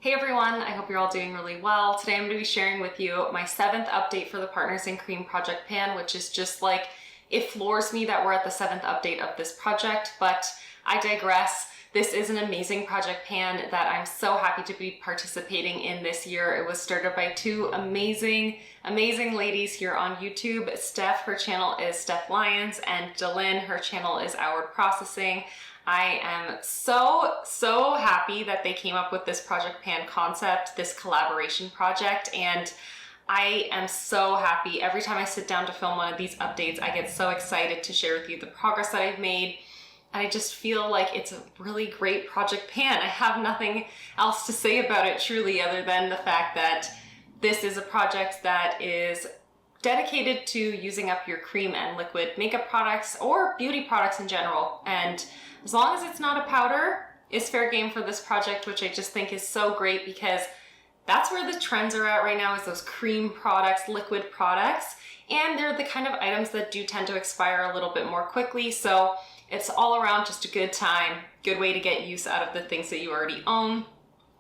Hey everyone, I hope you're all doing really well. Today I'm going to be sharing with you my 7th update for the Partners in Cream project pan, which is just like, it floors me that we're at the 7th update of this project, but I digress. This is an amazing project pan that I'm so happy to be participating in this year. It was started by two amazing ladies here on YouTube. Steph, her channel is Steph Lyons, and Delyn, her channel is Outward Processing. I am so happy that they came up with this project pan concept, this collaboration project, and I am so happy. Every time I sit down to film one of these updates, I get so excited to share with you the progress that I've made. And I just feel like it's a really great project pan. I have nothing else to say about it truly other than the fact that this is a project that is dedicated to using up your cream and liquid makeup products or beauty products in general. And as long as it's not a powder, it's fair game for this project, which I just think is so great because that's where the trends are at right now, is those cream products, liquid products, and they're the kind of items that do tend to expire a little bit more quickly. So it's all around just a good time, good way to get use out of the things that you already own.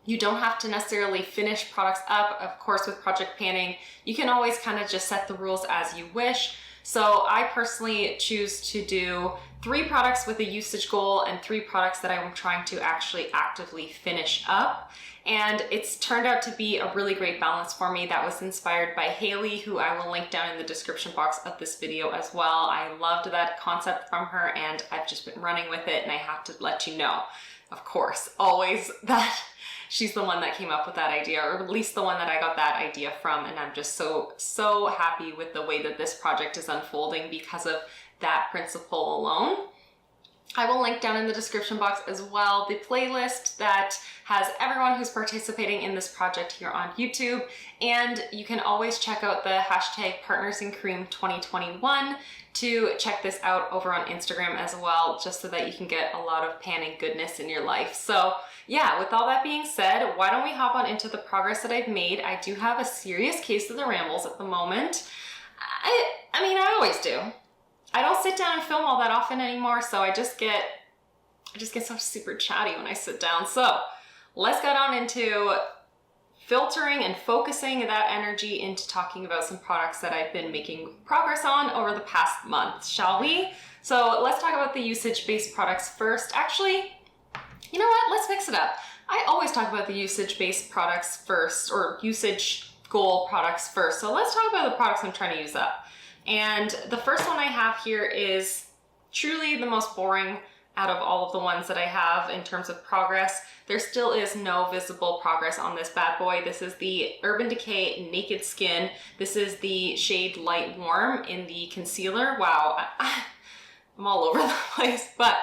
You don't have to necessarily finish products up. Of course, with project panning, you can always kind of just set the rules as you wish. So I personally choose to do 3 products with a usage goal and 3 products that I'm trying to actually actively finish up. And it's turned out to be a really great balance for me. That was inspired by Haley, who I will link down in the description box of this video as well. I loved that concept from her and I've just been running with it, and I have to let you know, of course, always that she's the one that came up with that idea, or at least the one that I got that idea from, and I'm just so happy with the way that this project is unfolding because of that principle alone. I will link down in the description box as well the playlist that has everyone who's participating in this project here on YouTube, and you can always check out the hashtag Partners in Cream 2021 to check this out over on Instagram as well, just so that you can get a lot of panning goodness in your life. So yeah, with all that being said, why don't we hop on into the progress that I've made. I do have a serious case of the rambles at the moment. I mean, I always do. I don't sit down and film all that often anymore, so I just get so super chatty when I sit down. So let's get on into filtering and focusing that energy into talking about some products that I've been making progress on over the past month, shall we? So let's talk about the usage-based products first. Actually, you know what? Let's mix it up. I always talk about the usage-based products first, or usage goal products first. So let's talk about the products I'm trying to use up. And the first one I have here is truly the most boring out of all of the ones that I have in terms of progress. There still is no visible progress on this bad boy. This is the Urban Decay Naked Skin. This is the shade Light Warm in the concealer. Wow, I'm all over the place, but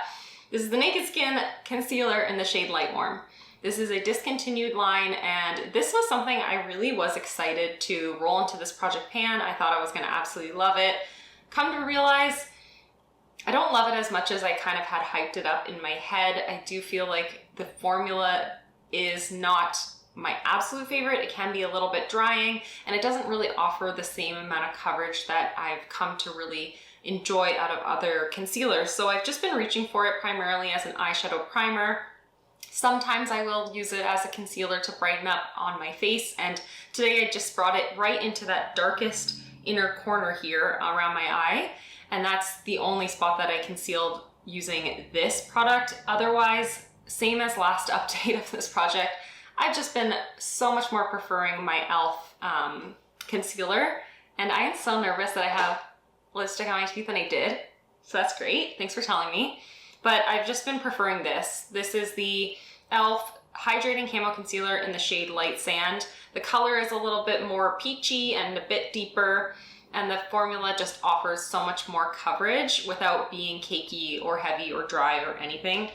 this is the Naked Skin concealer in the shade Light Warm. This is a discontinued line, and this was something I really was excited to roll into this project pan. I thought I was gonna absolutely love it. Come to realize, I don't love it as much as I kind of had hyped it up in my head. I do feel like the formula is not my absolute favorite. It can be a little bit drying, and it doesn't really offer the same amount of coverage that I've come to really enjoy out of other concealers. So I've just been reaching for it primarily as an eyeshadow primer. Sometimes I will use it as a concealer to brighten up on my face, and today I just brought it right into that darkest inner corner here around my eye, and that's the only spot that I concealed using this product. Otherwise, same as last update of this project, I've just been so much more preferring my e.l.f. Concealer, and I am so nervous that I have lipstick on my teeth, and I did, so that's great. Thanks for telling me. But I've just been preferring this. This is the e.l.f. Hydrating Camo Concealer in the shade Light Sand. The color is a little bit more peachy and a bit deeper, and the formula just offers so much more coverage without being cakey or heavy or dry or anything.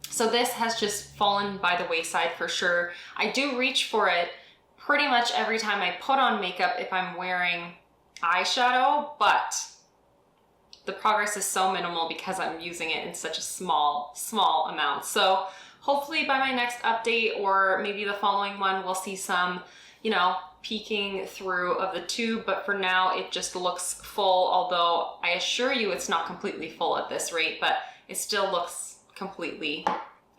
So this has just fallen by the wayside for sure. I do reach for it pretty much every time I put on makeup if I'm wearing eyeshadow, but the progress is so minimal because I'm using it in such a small amount. So hopefully by my next update, or maybe the following one, we'll see some, you know, peeking through of the tube, but for now it just looks full, although I assure you it's not completely full at this rate, but it still looks completely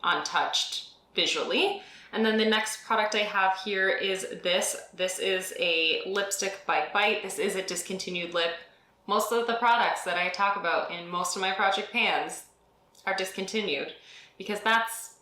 untouched visually. And then the next product I have here is this. This is a lipstick by Bite. This is a discontinued lip. Most of the products that I talk about in most of my project pans are discontinued because that's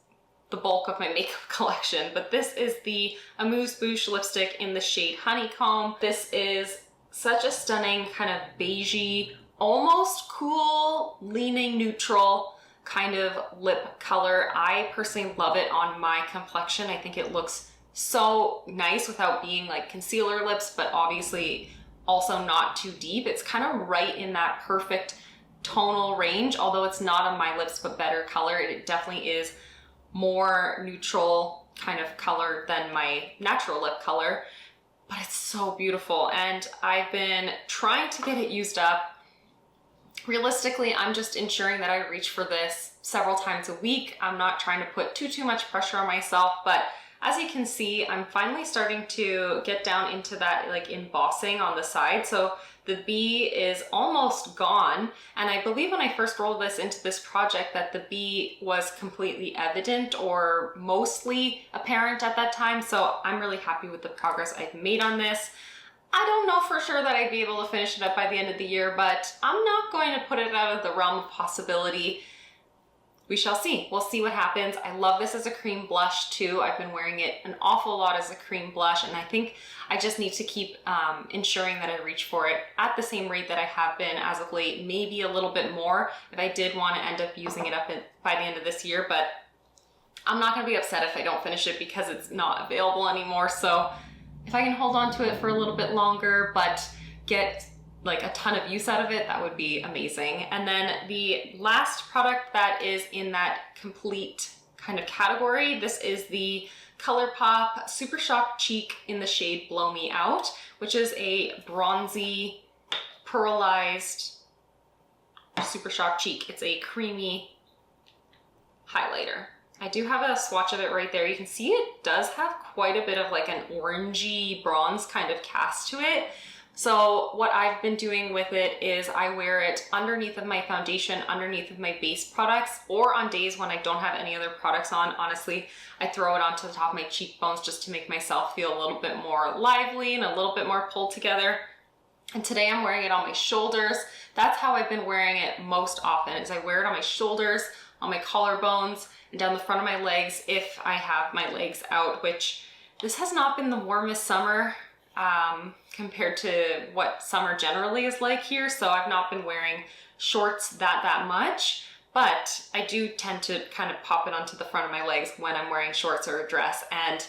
the bulk of my makeup collection. But this is the Amuse Bouche lipstick in the shade Honeycomb. This is such a stunning kind of beigey, almost cool, leaning neutral kind of lip color. I personally love it on my complexion. I think it looks so nice without being like concealer lips, but obviously also not too deep. It's kind of right in that perfect tonal range, although it's not on my lips, but better color. It definitely is more neutral kind of color than my natural lip color, but it's so beautiful. And I've been trying to get it used up. Realistically, I'm just ensuring that I reach for this several times a week. I'm not trying to put too much pressure on myself, but as you can see, I'm finally starting to get down into that like embossing on the side. So the B is almost gone. And I believe when I first rolled this into this project that the B was completely evident or mostly apparent at that time. So I'm really happy with the progress I've made on this. I don't know for sure that I'd be able to finish it up by the end of the year, but I'm not going to put it out of the realm of possibility. We shall see. We'll see what happens. I love this as a cream blush too. I've been wearing it an awful lot as a cream blush, and I think I just need to keep ensuring that I reach for it at the same rate that I have been as of late, maybe a little bit more if I did want to end up using it up by the end of this year, but I'm not going to be upset if I don't finish it because it's not available anymore. So if I can hold on to it for a little bit longer, but get like a ton of use out of it, that would be amazing. And then the last product that is in that complete kind of category, this is the Colourpop Super Shock Cheek in the shade Blow Me Out, which is a bronzy, pearlized Super Shock Cheek. It's a creamy highlighter. I do have a swatch of it right there. You can see it does have quite a bit of like an orangey bronze kind of cast to it. So what I've been doing with it is I wear it underneath of my foundation, underneath of my base products, or on days when I don't have any other products on. Honestly, I throw it onto the top of my cheekbones just to make myself feel a little bit more lively and a little bit more pulled together. And today I'm wearing it on my shoulders. That's how I've been wearing it most often, is I wear it on my shoulders, on my collarbones, and down the front of my legs if I have my legs out, which this has not been the warmest summer compared to what summer generally is like here. So I've not been wearing shorts that much, but I do tend to kind of pop it onto the front of my legs when I'm wearing shorts or a dress. And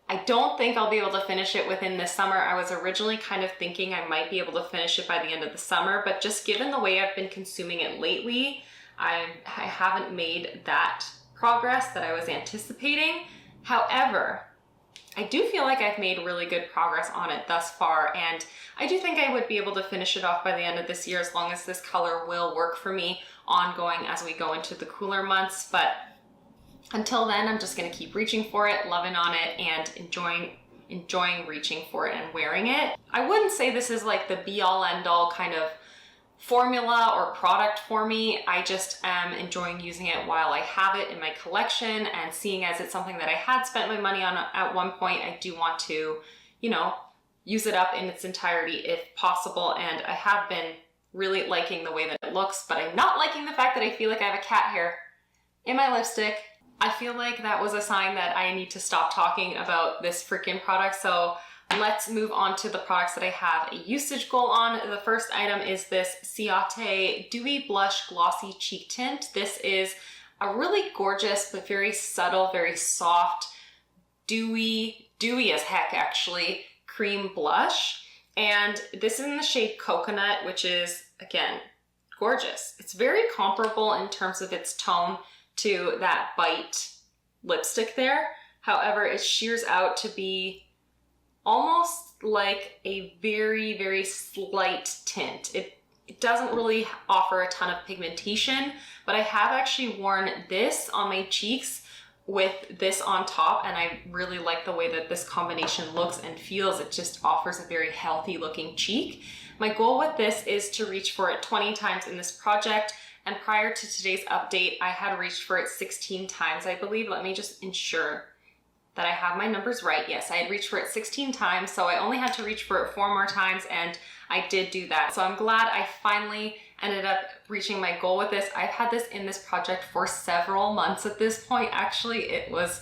I don't think I'll be able to finish it within this summer. I was originally kind of thinking I might be able to finish it by the end of the summer, but just given the way I've been consuming it lately, I haven't made that progress that I was anticipating. However, I do feel like I've made really good progress on it thus far, and I do think I would be able to finish it off by the end of this year as long as this color will work for me ongoing as we go into the cooler months. But until then, I'm just gonna keep reaching for it, loving on it, and enjoying reaching for it and wearing it. I wouldn't say this is like the be-all end-all kind of formula or product for me. I just am enjoying using it while I have it in my collection, and seeing as it's something that I had spent my money on at one point, I do want to, you know, use it up in its entirety if possible. And I have been really liking the way that it looks, but I'm not liking the fact that I feel like I have a cat hair in my lipstick. I feel like that was a sign that I need to stop talking about this freaking product. So let's move on to the products that I have a usage goal on. The first item is this Ciate Dewy Blush Glossy Cheek Tint. This is a really gorgeous but very subtle, very soft, dewy as heck actually, cream blush. And this is in the shade Coconut, which is, again, gorgeous. It's very comparable in terms of its tone to that Bite lipstick there. However, it shears out to be almost like a very slight tint. It doesn't really offer a ton of pigmentation, but I have actually worn this on my cheeks with this on top, and I really like the way that this combination looks and feels. It just offers a very healthy looking cheek. My goal with this is to reach for it 20 times in this project, and prior to today's update, I had reached for it 16 times, I believe. Let me just ensure that I have my numbers right. Yes, I had reached for it 16 times, so I only had to reach for it 4 more times, and I did do that. So I'm glad I finally ended up reaching my goal with this. I've had this in this project for several months at this point. Actually, it was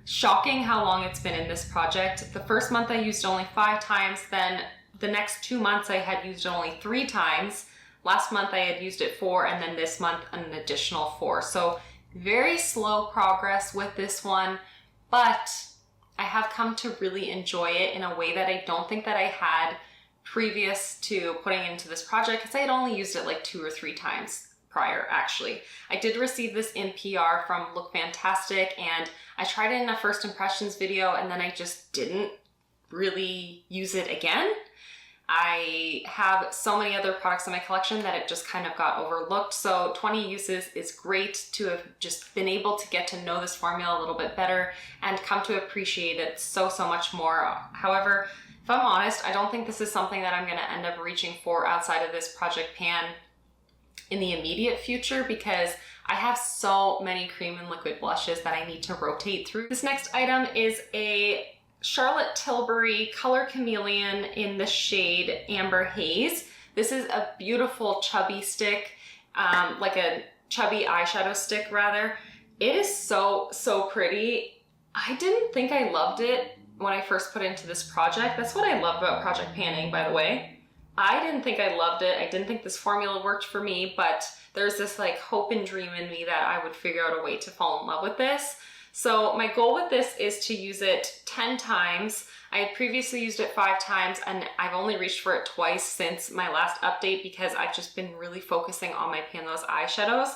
shocking how long it's been in this project. The first month I used it only 5 times, then the next 2 months I had used it only 3 times. Last month I had used it 4, and then this month an additional 4. So very slow progress with this one, but I have come to really enjoy it in a way that I don't think that I had previous to putting into this project, because I had only used it like 2 or 3 times prior, actually. I did receive this in PR from Look Fantastic, and I tried it in a first impressions video, and then I just didn't really use it again. I have so many other products in my collection that it just kind of got overlooked. So 20 uses is great to have just been able to get to know this formula a little bit better and come to appreciate it so much more. However, if I'm honest, I don't think this is something that I'm going to end up reaching for outside of this project pan in the immediate future, because I have so many cream and liquid blushes that I need to rotate through. This next item is a Charlotte Tilbury Color Chameleon in the shade Amber Haze. This is a beautiful chubby stick, like a chubby eyeshadow stick rather. It is so pretty. I didn't think I loved it when I first put it into this project. That's what I love about project panning, by the way. I didn't think I loved it. I didn't think this formula worked for me, but there's this like hope and dream in me that I would figure out a way to fall in love with this. So my goal with this is to use it 10 times. I had previously used it 5 times, and I've only reached for it twice since my last update because I've just been really focusing on my Panthose eyeshadows.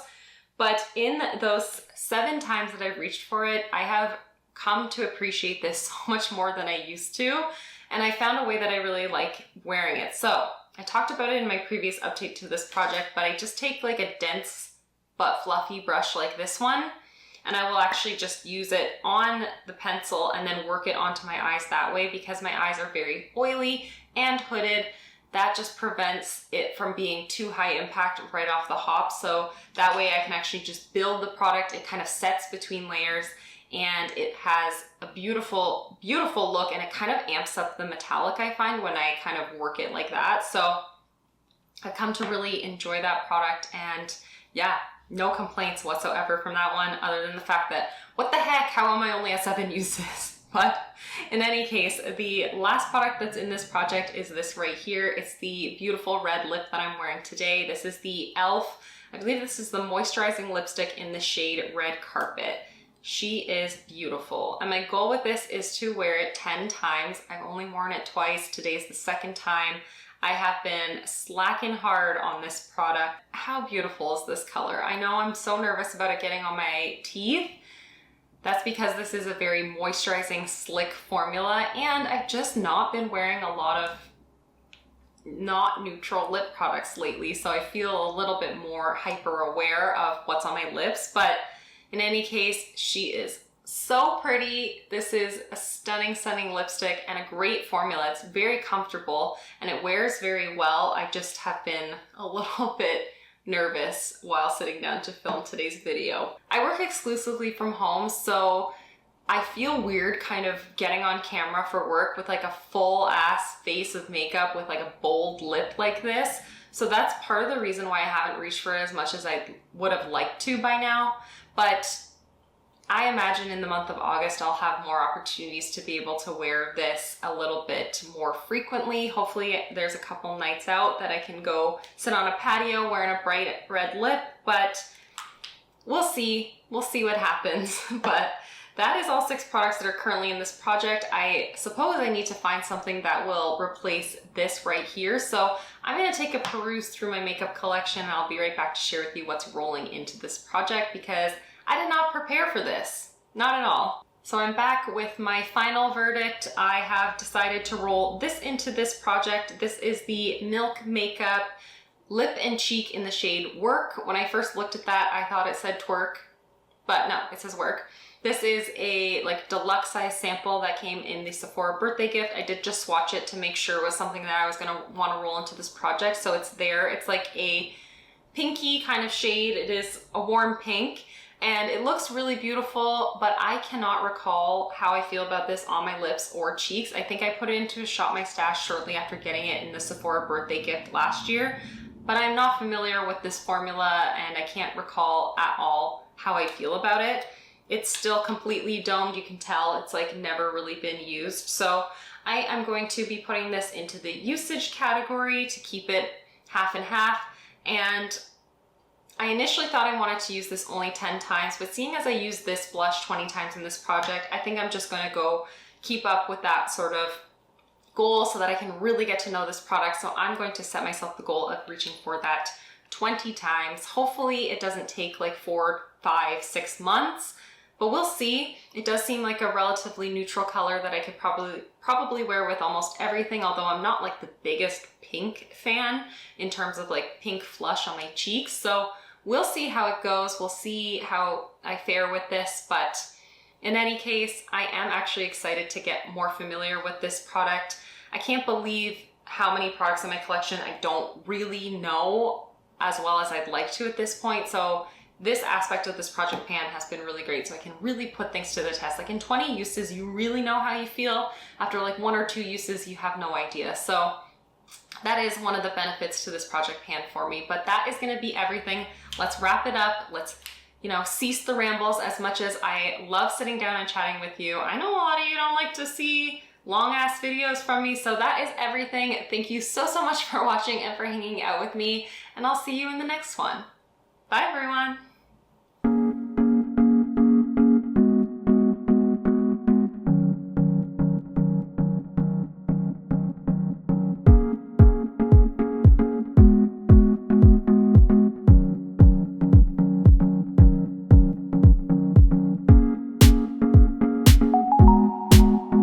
But in those 7 times that I've reached for it, I have come to appreciate this so much more than I used to. And I found a way that I really like wearing it. So I talked about it in my previous update to this project, but I just take like a dense but fluffy brush like this one, and I will actually just use it on the pencil and then work it onto my eyes that way, because my eyes are very oily and hooded. That just prevents it from being too high impact right off the hop. So that way I can actually just build the product. It kind of sets between layers, and it has a beautiful look, and it kind of amps up the metallic, I find, when I kind of work it like that. So I've come to really enjoy that product, and yeah, no complaints whatsoever from that one, other than the fact that, what the heck, how am I only at 7 uses? But in any case, the last product that's in this project is this right here. It's the beautiful red lip that I'm wearing today. This is the e.l.f. I believe this is the moisturizing lipstick in the shade Red Carpet. She is beautiful, and my goal with this is to wear it 10 times. I've only worn it twice. Today's the 2nd time. I have been slacking hard on this product. How beautiful is this color? I know I'm so nervous about it getting on my teeth. That's because this is a very moisturizing, slick formula, and I've just not been wearing a lot of not neutral lip products lately, so I feel a little bit more hyper aware of what's on my lips. But in any case, she is so pretty. This is a stunning lipstick and a great formula. It's very comfortable and it wears very well. I just have been a little bit nervous while sitting down to film today's video. I work exclusively from home, so I feel weird kind of getting on camera for work with like a full ass face of makeup with like a bold lip like this. So that's part of the reason why I haven't reached for it as much as I would have liked to by now. But I imagine in the month of August, I'll have more opportunities to be able to wear this a little bit more frequently. Hopefully there's a couple nights out that I can go sit on a patio wearing a bright red lip, but we'll see. We'll see what happens. But that is all 6 products that are currently in this project. I suppose I need to find something that will replace this right here. So I'm gonna take a peruse through my makeup collection, and I'll be right back to share with you what's rolling into this project, because I did not prepare for this, not at all. So I'm back with my final verdict. I have decided to roll this into this project. This is the Milk Makeup Lip and Cheek in the shade Werk. When I first looked at that, I thought it said twerk, but no, it says Werk. This is a like deluxe size sample that came in the Sephora birthday gift. I did just swatch it to make sure it was something that I was gonna wanna roll into this project. So it's there. It's like a pinky kind of shade. It is a warm pink. and it looks really beautiful, but I cannot recall how I feel about this on my lips or cheeks. I think I put it into a Shop My Stash shortly after getting it in the Sephora birthday gift last year, but I'm not familiar with this formula and I can't recall at all how I feel about it. It's still completely domed. You can tell it's like never really been used. So I am going to be putting this into the usage category to keep it half and half. And I initially thought I wanted to use this only 10 times, but seeing as I used this blush 20 times in this project, I think I'm just gonna go keep up with that sort of goal so that I can really get to know this product. So I'm going to set myself the goal of reaching for that 20 times. Hopefully it doesn't take like 4, 5, 6 months, but we'll see. It does seem like a relatively neutral color that I could probably wear with almost everything, although I'm not like the biggest pink fan in terms of like pink flush on my cheeks. So we'll see how it goes. We'll see how I fare with this, but in any case, I am actually excited to get more familiar with this product. I can't believe how many products in my collection I don't really know as well as I'd like to at this point. So this aspect of this project pan has been really great. So I can really put things to the test. Like in 20 uses, you really know how you feel. After like 1 or 2 uses, you have no idea. So that is one of the benefits to this project pan for me. But that is gonna be everything. Let's wrap it up. Let's, you know, cease the rambles. As much as I love sitting down and chatting with you, I know a lot of you don't like to see long ass videos from me. So that is everything. Thank you so much for watching and for hanging out with me. And I'll see you in the next one. Bye everyone.